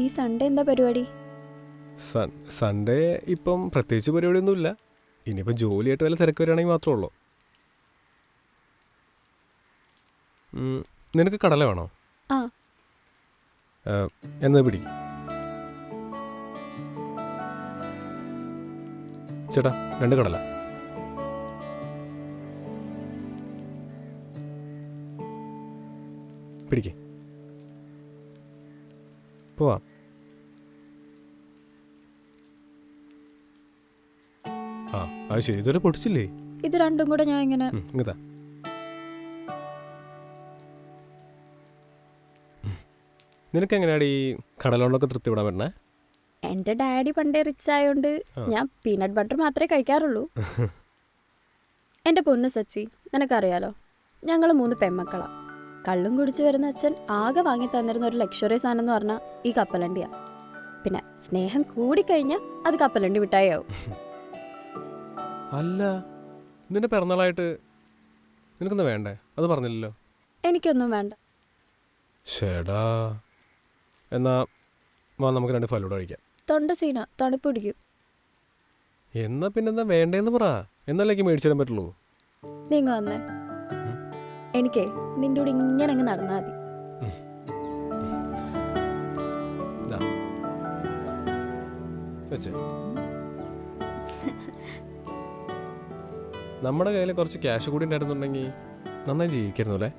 ഈ സൺഡേ എന്താ പരിപാടി? സൺഡേ ഇപ്പം പ്രത്യേകിച്ച് പരിപാടിയൊന്നുമില്ല. ഇനിയിപ്പം ജോലിയായിട്ട് വല്ല തിരക്ക് വരികയാണെങ്കിൽ മാത്രമേ ഉള്ളൂ. നിനക്ക് കടല വേണോ? ആ. എന്നാ പിടിക്കും ചേട്ടാ, 2 കടല. പിടിക്കേ, പോവാം. ആ അത് ശരി, ഇതുവരെ പൊടിച്ചില്ലേ? ഇത് രണ്ടും കൂടെ ഞാൻ ഇങ്ങനെ ഇങ്ങതാ. നിനക്ക് എങ്ങനെയാണ് ഈ കടല കൊണ്ടൊക്കെ തൃപ്തിപ്പെടാൻ പറ്റണേ? എൻ്റെ ഡാഡി പണ്ടേ റിച്ച് ആയതുകൊണ്ട് ഞാൻ പീനട്ട് ബട്ടർ മാത്രമേ കഴിക്കാറുള്ളൂ. എൻ്റെ പൊന്ന് സച്ചി, നിനക്കറിയാലോ, ഞങ്ങൾ 3 പെൺമക്കളാ. കള്ളും കുടിച്ചു വരുന്ന അച്ഛൻ ആകെ വാങ്ങി തന്നിരുന്ന ഒരു ലക്ഷറി സാധനം എന്ന് പറഞ്ഞാൽ ഈ കപ്പലണ്ടിയാ. പിന്നെ സ്നേഹം കൂടിക്കഴിഞ്ഞാൽ അത് കപ്പലണ്ടി മിഠായിയാവും. അല്ല, നിന്റെ പിറന്നാളായിട്ട് നിനക്കൊന്നും വേണ്ടേ? അത് പറഞ്ഞില്ലല്ലോ. എനിക്കൊന്നും വേണ്ട. ഷേടാ, എന്നാ വാ, നമുക്ക് 2 ഫലൂഡ കഴിക്കാം. തൊണ്ട സീന, തണുപ്പ് പിടിക്കും. എന്നാ പിന്നെന്താ വേണ്ടേന്ന് പറ, എന്നല്ലേക്ക് മേടിച്ചു തരാൻ പറ്റുള്ളൂ. നീങ്ങ വന്നേ, എനിക്കേ നിന്റെ കൂടെ ഇങ്ങനെ അങ്ങ് നടന്നാൽ മതി. നമ്മുടെ കയ്യിൽ കുറച്ച് ക്യാഷ് കൂടി ഉണ്ടായിരുന്നുണ്ടെങ്കിൽ നന്നായി ജീവിക്കായിരുന്നു അല്ലേ?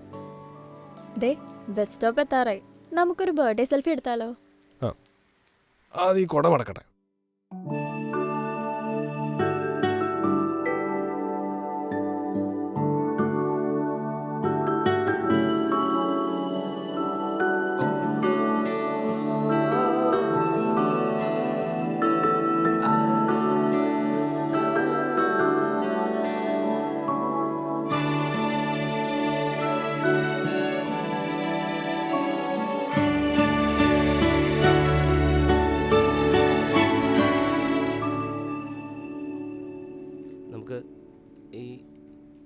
ദേ, ബസ് സ്റ്റോപ്പ് എത്താറായി. നമുക്കൊരു ബർത്ത്ഡേ സെൽഫി എടുത്താലോ? അത് ഈ കുട മടക്കട്ടെ. നമുക്ക് ഈ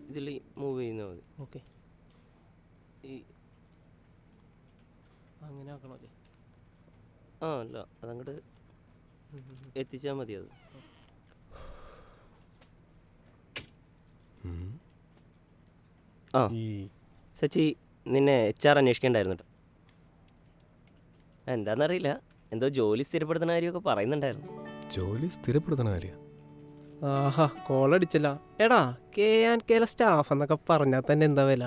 ഇതിൽ മൂവ് ചെയ്യുന്നത് മതി. ഓക്കെ, ഈ അങ്ങനെ ആക്കണമല്ലേ? ആ അല്ല, അതങ്ങോട്ട് എത്തിച്ചാൽ മതി. അത് ആ സച്ചി, നിന്നെ HR അന്വേഷിക്കേണ്ടായിരുന്നു കേട്ടോ. എന്താണെന്നറിയില്ല, എന്തോ ജോലി സ്ഥിരപ്പെടുത്തുന്ന കാര്യമൊക്കെ പറയുന്നുണ്ടായിരുന്നു. ജോലി സ്ഥിരപ്പെടുത്തണ കാര്യം? ആഹാ, കോളടിച്ചല്ല. എടാ, KK സ്റ്റാഫ് എന്നൊക്കെ പറഞ്ഞാൽ തന്നെ എന്താ വില?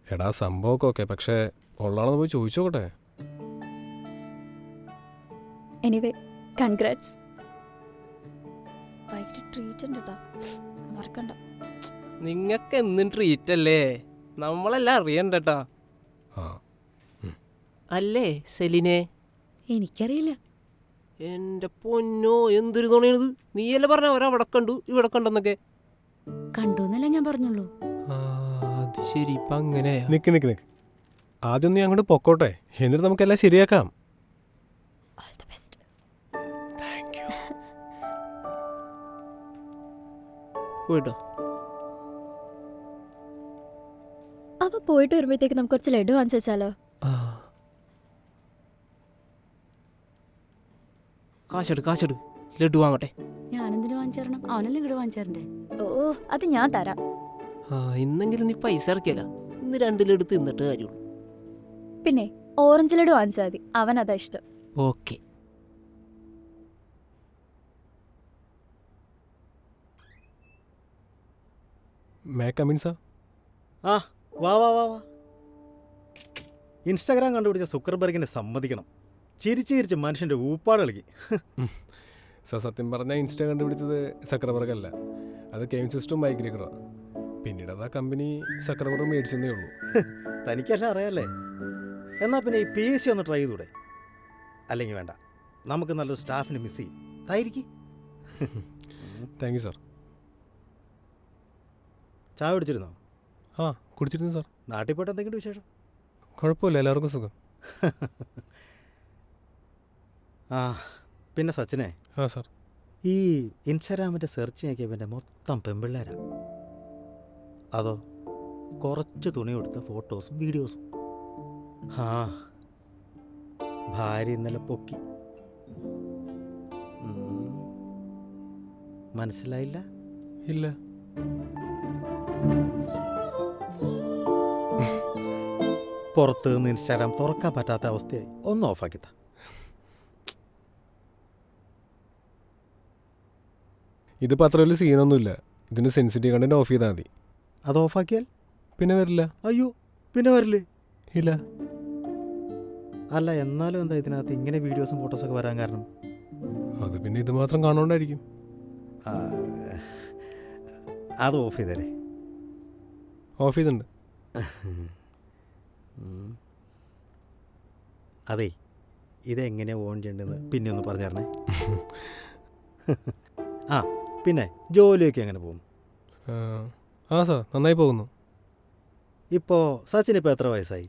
എടാ, സംഭവമൊക്കെ ഓക്കെ, പക്ഷേ ഉള്ളാണെന്ന് പോയി ചോദിച്ചോട്ടെ. Anyway, congrats. വൈകിട്ട് ട്രീറ്റ് ഉണ്ട് കേട്ടോ, മറക്കണ്ട. നിങ്ങൾക്ക് എന്നും ട്രീറ്റ് അല്ലേ? നമ്മളെല്ലാം അറിയണ്ടട്ടാ. അല്ലേ സെലിനെ? എനിക്കറിയില്ല. എന്റെ പൊന്നോ, എന്തൊരു തുണയാണിത്. നീയല്ലേ പറഞ്ഞ അവരവിടെ കണ്ടു ഇവിടെ കണ്ടെന്നൊക്കെ? കണ്ടുന്നല്ല ഞാൻ പറഞ്ഞുള്ളൂ. അത് ശരി, ഇപ്പൊ അങ്ങനെ. നിക്ക്, ആദ്യം നീ അങ്ങോട്ട് പൊക്കോട്ടെ, എന്നിട്ട് നമുക്കെല്ലാം ശരിയാക്കാം. പോയിട്ടോ. അവ പോയിട്ട് വരുമ്പോഴത്തേക്ക് നമുക്ക് കുറച്ച് ലഡു വാങ്ങിച്ചു വെച്ചാലോ? കാശെടു, ലഡു വാങ്ങട്ടെ. ഞാനെന്തിനു വാങ്ങിച്ചേരണം? അവനല്ലേ ഇങ്ങോട്ട് വാങ്ങിച്ചേരണ്ടേ? ഓ, അത് ഞാൻ തരാം. ഇന്നെങ്കിലും നീ പൈസ ഇറക്കിയല്ല. ഇന്ന് 2 ലഡു തിന്നിട്ട് കാര്യമുള്ളൂ. പിന്നെ ഓറഞ്ച് ലഡു വാങ്ങിച്ചാൽ മതി, അവൻ അതാ ഇഷ്ടം. ഓക്കെ. ആ വാ വാ വാ വാ. ഇൻസ്റ്റാഗ്രാം കണ്ടുപിടിച്ച സുക്കർബർഗിനെ സമ്മതിക്കണം. ചിരിച്ച് മനുഷ്യൻ്റെ ഊപ്പാട് കളിക്കി. സത്യം പറഞ്ഞാൽ ഇൻസ്റ്റ കണ്ടുപിടിച്ചത് സക്കർബർഗ് അല്ല, അത് കെയിൻസിസ്റ്റും മൈഗ്രേക്കറോ. പിന്നീട് അത് ആ കമ്പനി സക്കർബർഗ് മേടിച്ചെന്നേ ഉള്ളൂ. തനിക്കെല്ലാം അറിയാമല്ലേ? എന്നാൽ പിന്നെ ഈ PSC ഒന്ന് ട്രൈ ചെയ്തൂടെ? അല്ലെങ്കിൽ വേണ്ട, നമുക്ക് നല്ലൊരു സ്റ്റാഫിനെ മിസ് ചെയ്യും. തായിരിക്കും. Thank you sir. ചായ കുടിച്ചിരുന്നോ? ആ, കുടിച്ചിരുന്നു സാർ. നാട്ടിൽ പോയിട്ട് എന്തെങ്കിലും വിശേഷം? കുഴപ്പമില്ല, എല്ലാവർക്കും സുഖം. ആ പിന്നെ സച്ചിനെ. ആ സാർ. ഈ ഇൻസ്റ്റാഗ്രാമിൻ്റെ സെർച്ച് നോക്കിയ പിന്നെ മൊത്തം പെൺപിള്ളേരാ. അതോ കുറച്ച് തുണി കൊടുത്ത ഫോട്ടോസും വീഡിയോസും. ആ ഭാര്യ ഇന്നലെ പൊക്കി. മനസ്സിലായില്ല? ഇല്ല. പുറത്ത് നിന്ന് ഇൻസ്റ്റാഗ്രാം തുറക്കാൻ പറ്റാത്ത അവസ്ഥയായി. ഒന്ന് ഓഫാക്കിത്ത. ഇതിപ്പോൾ അത്ര വലിയ സീനൊന്നുമില്ല. ഇതിന് സെൻസിറ്റീവ് കണ്ടന്റ് ഓഫ് ചെയ്താൽ മതി. അത് ഓഫാക്കിയാൽ പിന്നെ വരില്ല. അയ്യോ, പിന്നെ വരില്ലേ? ഇല്ല. അല്ല, എന്നാലും എന്താ ഇതിനകത്ത് ഇങ്ങനെ വീഡിയോസും ഫോട്ടോസൊക്കെ വരാൻ കാരണം? അത് പിന്നെ ഇത് മാത്രം കാണുകൊണ്ടായിരിക്കും. അത് ഓഫ് ചെയ്തേരെ. ഓഫ് ചെയ്തിട്ടുണ്ട്. അതെ, ഇതെങ്ങനെയാണ് ഓൺ ചെയ്യേണ്ടതെന്ന് പിന്നെ ഒന്ന് പറഞ്ഞു തരണേ. ആ, പിന്നെ ജോലിയൊക്കെ എങ്ങനെ പോകും? ആ സാർ, നന്നായി പോകുന്നു. ഇപ്പോൾ സച്ചിൻ ഇപ്പോൾ എത്ര വയസ്സായി?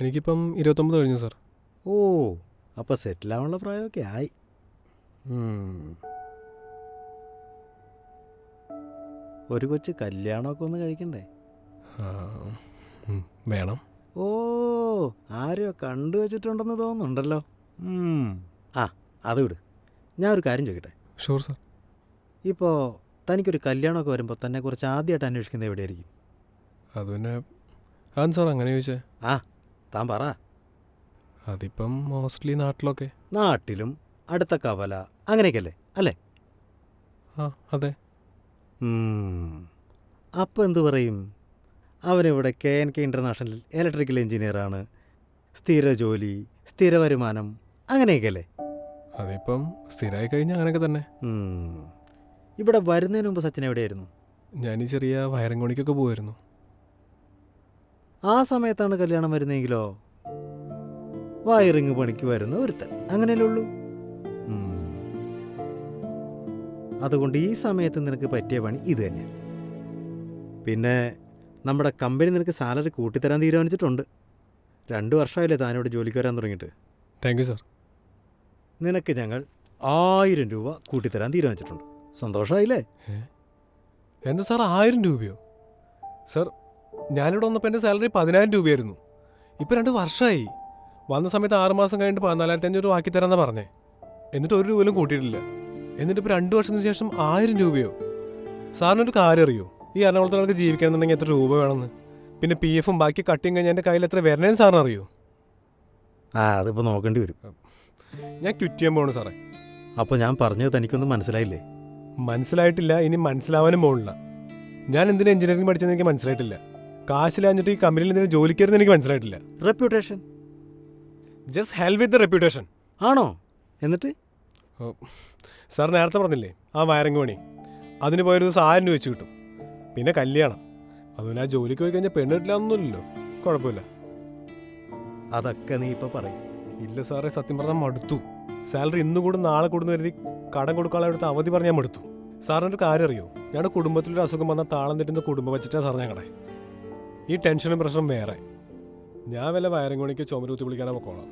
എനിക്കിപ്പം 29 കഴിഞ്ഞു സാർ. ഓ, അപ്പോൾ സെറ്റിലാവാനുള്ള പ്രായമൊക്കെ ആയി. ഒരു കൊച്ചു കല്യാണമൊക്കെ ഒന്ന് കഴിക്കണ്ടേ? വേണം. ഓ, ആരെയോ കണ്ടു വച്ചിട്ടുണ്ടെന്ന് തോന്നുന്നുണ്ടല്ലോ. ആ, അത് വിട്. ഞാൻ ഒരു കാര്യം ചോദിക്കട്ടെ? Sure sir. ഇപ്പോൾ തനിക്കൊരു കല്യാണമൊക്കെ വരുമ്പോൾ തന്നെ കുറിച്ച് ആദ്യമായിട്ട് അന്വേഷിക്കുന്നത് എവിടെയായിരിക്കും? അത് പിന്നെ അതെന്താ സാർ അങ്ങനെ ചോദിച്ചേ? താൻ പറ. അതിപ്പം മോസ്റ്റ്ലി നാട്ടിലൊക്കെ. നാട്ടിലും അടുത്ത കവല അങ്ങനെയൊക്കെയല്ലേ അല്ലേ? ആ, അതെ. അപ്പം എന്തു പറയും? അവനിവിടെ KNK ഇൻ്റർനാഷണൽ ഇലക്ട്രിക്കൽ എഞ്ചിനീയറാണ്, സ്ഥിര ജോലി, സ്ഥിര വരുമാനം, അങ്ങനെയൊക്കെയല്ലേ? അതിപ്പം സ്ഥിരമായി കഴിഞ്ഞാൽ അങ്ങനെയൊക്കെ തന്നെ. ഇവിടെ വരുന്നതിന് മുമ്പ് സച്ചിൻ എവിടെയായിരുന്നു? ഞാൻ ഈ ചെറിയ വയറിംഗ് പണിക്കൊക്കെ പോകുമായിരുന്നു. ആ സമയത്താണ് കല്യാണം വരുന്നതെങ്കിലോ? വയറിങ് പണിക്ക് വരുന്ന ഒരുത്തൻ, അങ്ങനെയല്ലേ ഉള്ളൂ? അതുകൊണ്ട് ഈ സമയത്ത് നിനക്ക് പറ്റിയ പണി ഇത് തന്നെ. പിന്നെ നമ്മുടെ കമ്പനി നിനക്ക് സാലറി കൂട്ടിത്തരാൻ തീരുമാനിച്ചിട്ടുണ്ട്. 2 വർഷമായില്ലേ താനിവിടെ ജോലിക്ക് വരാൻ തുടങ്ങിയിട്ട്? Thank you sir. നിനക്ക് ഞങ്ങൾ 1000 രൂപ കൂട്ടിത്തരാൻ തീരുമാനിച്ചിട്ടുണ്ട്. സന്തോഷമായില്ലേ? എന്താ സാർ 1000 രൂപയോ? സാർ, ഞാനിവിടെ വന്നപ്പോൾ എൻ്റെ സാലറി 10000 രൂപയായിരുന്നു. ഇപ്പോൾ 2 വർഷമായി. വന്ന സമയത്ത് 6 മാസം കഴിഞ്ഞിട്ട് 14500 രൂപ ആക്കി തരാമെന്നാണ് പറഞ്ഞേ. എന്നിട്ട് 1 രൂപ പോലും കൂട്ടിയിട്ടില്ല. എന്നിട്ടിപ്പോൾ 2 വർഷത്തിന് ശേഷം 1000 രൂപയോ? സാറിനൊരു കാര്യം അറിയോ? ഈ എറണാകുളത്തിനൊക്കെ ജീവിക്കണമെന്നുണ്ടെങ്കിൽ എത്ര രൂപ വേണമെന്ന്? പിന്നെ PF ബാക്കി കട്ടിങ് കഴിഞ്ഞാൽ എൻ്റെ കയ്യിൽ എത്ര വരണേന്ന് സാറിന് അറിയോ? അതിപ്പോൾ നോക്കേണ്ടി വരും. ഞാൻ ക്വിറ്റ് ചെയ്യാൻ പോകണം സാറേ. അപ്പോൾ ഞാൻ പറഞ്ഞത് തനിക്കൊന്നും മനസ്സിലായില്ലേ? മനസ്സിലായിട്ടില്ല, ഇനി മനസ്സിലാവാനും പോകണില്ല. ഞാൻ എന്തിനാ എഞ്ചിനീയറിംഗ് പഠിച്ചതെന്ന് എനിക്ക് മനസ്സിലായിട്ടില്ല. കാശിലാഞ്ഞിട്ട് ഈ കമ്പനിയിൽ എന്തിനാ ജോലിക്കാരെന്ന് എനിക്ക് മനസ്സിലായിട്ടില്ല. Reputation. Just help with the reputation. ആണോ? എന്നിട്ട് സാർ നേരത്തെ പറഞ്ഞില്ലേ ആ വയറിംഗ് പണി, അതിന് പോയൊരു ദിവസം 1000 രൂപ വെച്ച് കിട്ടും. പിന്നെ കല്യാണം, അതുപോലെ ആ ജോലിക്ക് പോയി കഴിഞ്ഞാൽ പെണ്ണ് കിട്ടില്ലാന്നൊന്നുമില്ലല്ലോ. കുഴപ്പമില്ല. അതൊക്കെ നീ ഇപ്പോൾ പറയും. ഇല്ല സാറേ, സത്യം പറഞ്ഞാൽ മടുത്തു. സാലറി ഇന്ന് കൂടും നാളെ കൂടുന്നു കരുതി കടം കൊടുക്കാനുള്ള അടുത്ത് അവധി പറഞ്ഞാൽ മടുത്തു. സാറിനൊരു കാര്യം അറിയോ? ഞങ്ങളുടെ കുടുംബത്തിലൊരു അസുഖം വന്നാൽ താളം തെറ്റുന്ന കുടുംബം വെച്ചിട്ടാണ് സാർ ഞങ്ങളുടെ ഈ ടെൻഷനും പ്രശ്നം വേറെ. ഞാൻ വല്ല വയറിംഗ് പണിക്ക് ചുമരുത്തി വിളിക്കാനോ പൊക്കോളാം.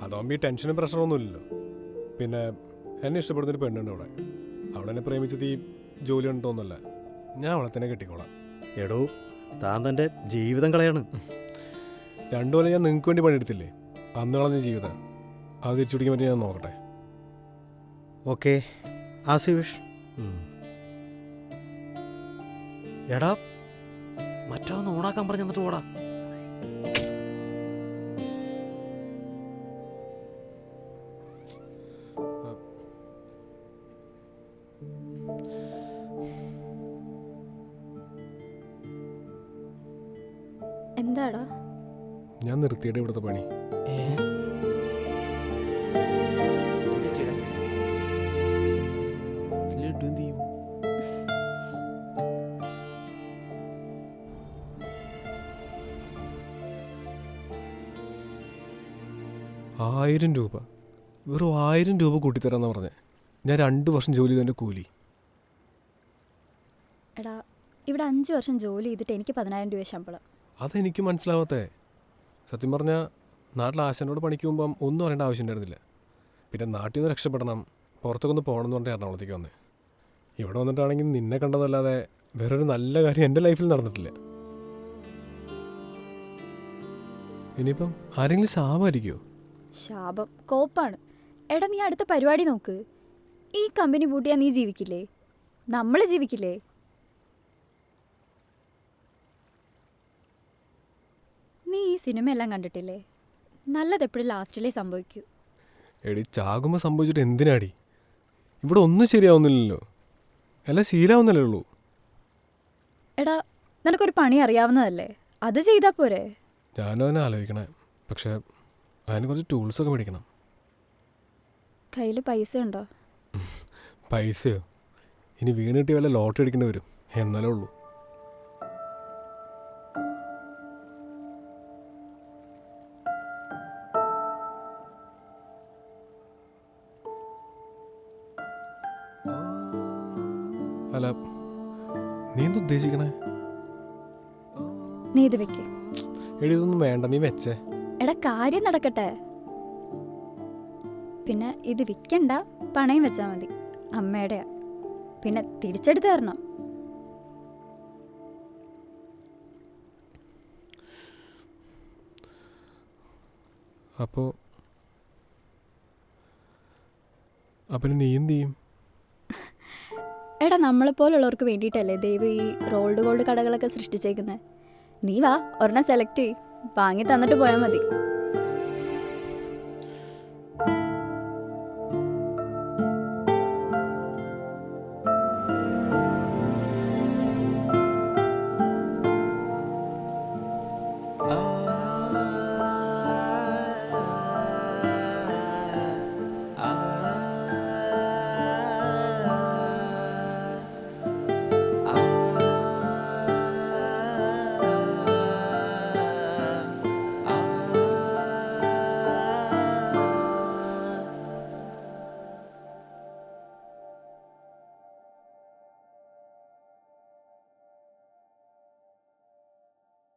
അതാകുമ്പോൾ ഈ ടെൻഷനും പ്രഷറൊന്നുമില്ലല്ലോ. പിന്നെ എന്നെ ഇഷ്ടപ്പെടുന്നൊരു പെണ്ണുണ്ട് അവിടെ. അവിടെ എന്നെ പ്രേമിച്ചത് ഈ ജോലി ഉണ്ടോന്നല്ല, ഞാൻ അവളെ തന്നെ കെട്ടിക്കോളാം. എടോ, താൻ തൻ്റെ ജീവിതം കളയാണ്. 2 കൊല്ലം ഞാൻ നിങ്ങൾക്ക് വേണ്ടി പണിയെടുത്തില്ലേ? അന്ന് കളഞ്ഞ ജീവിതം അത് തിരിച്ചു പിടിക്കാൻ പറ്റി ഞാൻ നോക്കട്ടെ. Okay, as you wish. എടാ, മറ്റൊന്ന് ഓണാക്കാൻ പറഞ്ഞു എന്നിട്ട് ഓടാ. എന്താടാ? ഞാൻ നിർത്തിയുടെ ഇവിടുത്തെ പണി. ആയിരം രൂപ, വെറും 1000 രൂപ കൂട്ടിത്തരാമെന്നാണ് പറഞ്ഞത്. ഞാൻ 2 വർഷം ജോലി ചെയ്തതിൻ്റെ കൂലി. എടാ, ഇവിടെ 5 വർഷം ജോലി ചെയ്തിട്ട് എനിക്ക് 10000 രൂപ ശമ്പളം. അതെനിക്ക് മനസ്സിലാവാത്തേ. സത്യം പറഞ്ഞാൽ നാട്ടിൽ ആശാനോട് പണിക്ക് പോകുമ്പം ഒന്നും അറിയേണ്ട ആവശ്യം ഉണ്ടായിരുന്നില്ല. പിന്നെ നാട്ടിൽ നിന്ന് രക്ഷപ്പെടണം, പുറത്തൊക്കെ ഒന്ന് പോകണം എന്ന് പറഞ്ഞിട്ട് എറണാകുളത്തേക്ക് വന്നേ. ഇവിടെ വന്നിട്ടാണെങ്കിൽ നിന്നെ കണ്ടതല്ലാതെ വേറൊരു നല്ല കാര്യം എൻ്റെ ലൈഫിൽ നടന്നിട്ടില്ല. ഇനിയിപ്പം ആരെങ്കിലും ശാപമായിരിക്കുമോ? ശാപം കോപ്പാണ്. എടാ നീ അടുത്ത പരിപാടി നോക്ക്. ഈ കമ്പനി പൂട്ടിയാൽ നീ ജീവിക്കില്ലേ? നമ്മൾ ജീവിക്കില്ലേ? നീ ഈ സിനിമയെല്ലാം കണ്ടിട്ടില്ലേ? നല്ലതെപ്പോഴും ലാസ്റ്റിലേ സംഭവിക്കൂ. എടി ചാകുമ്പോൾ സംഭവിച്ചിട്ട് എന്തിനാടി? ഇവിടെ ഒന്നും ശരിയാവുന്നില്ലല്ലോ, എല്ലാം ശീലാവുന്നല്ലേ ഉള്ളൂ. എടാ നിനക്കൊരു പണി അറിയാവുന്നതല്ലേ, അത് ചെയ്താൽ പോരെ? ഞാനും അതിനെ ആലോചിക്കണേ, പക്ഷേ അതിന് കുറച്ച് ടൂൾസൊക്കെ മേടിക്കണം. കയ്യിൽ പൈസ ഉണ്ടോ? പൈസയോ? ഇനി വീണ് കിട്ടി വല്ല ലോട്ടറി അടിക്കേണ്ടി വരും, എന്നാലേ ഉള്ളൂ. അല്ല, നീ എന്താ ഉദ്ദേശിക്കണേ? നീ ഇത് വെക്ക്. എടി ഇതൊന്നും വേണ്ട, നീ വെച്ചേ. എടാ കാര്യം നടക്കട്ടെ. പിന്നെ ഇത് വിൽക്കണ്ട, പണയം വെച്ചാൽ മതി. അമ്മയുടെയാ, പിന്നെ തിരിച്ചെടുത്ത് തരണം. അപ്പോൾ നീ എന്ത് ചെയ്യും? എടാ നമ്മളെപ്പോലുള്ളവർക്ക് വേണ്ടിയിട്ടല്ലേ ദൈവം ഈ റോൾഡ് ഗോൾഡ് കടകളൊക്കെ സൃഷ്ടിച്ചേക്കുന്നത്. നീ വാ, ഒരെണ്ണം സെലക്ട് ചെയ്യ്, വാങ്ങി തന്നിട്ട് പോയാൽ മതി.